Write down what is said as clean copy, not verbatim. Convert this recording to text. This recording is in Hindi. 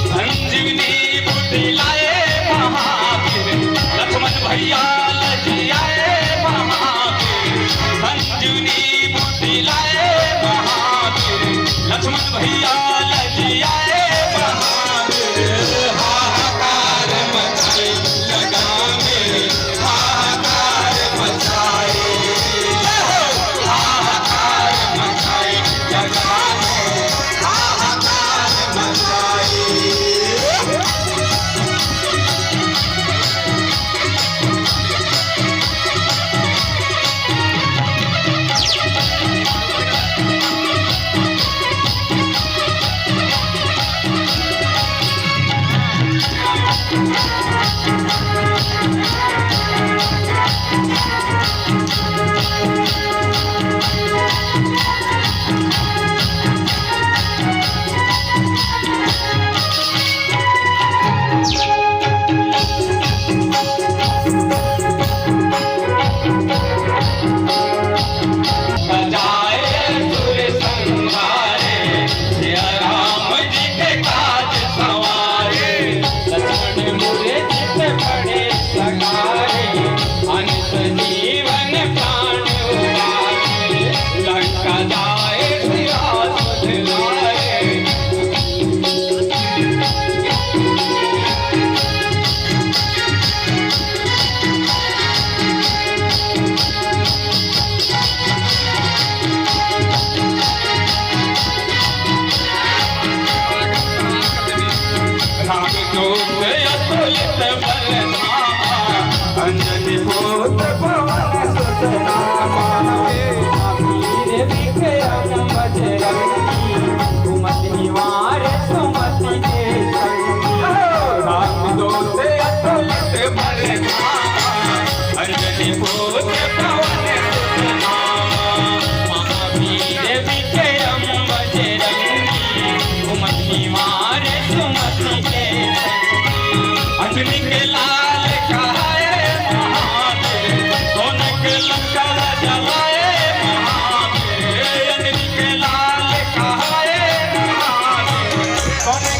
संजीवनी बुद्धि लाए महावीर लक्ष्मण भैया लजियाए महावीर। संजीवनी बुद्धि लाए महावीर लक्ष्मण भैया लजियाए महावीर। हाहाकार मचाए लगावे हाहाकार मचाए हाहाकार मचाए लगावे हाहाकार मचाए। अंजनी पुत्र पवन सुत नामा वीर विक्रम बजरंगी सुमति निवार सुमति के संगी। राम दूत अतुलित बलधामा अंजनी पुत्र पवन सुत नामा महावीर विक्रम बजरंगी सुमति निवार सुमति के संगी। अंजनी के लाल कहाए महावीर सोने के लंका जलाए महावीर। अंजनी के लाल कहाए महावीर सोने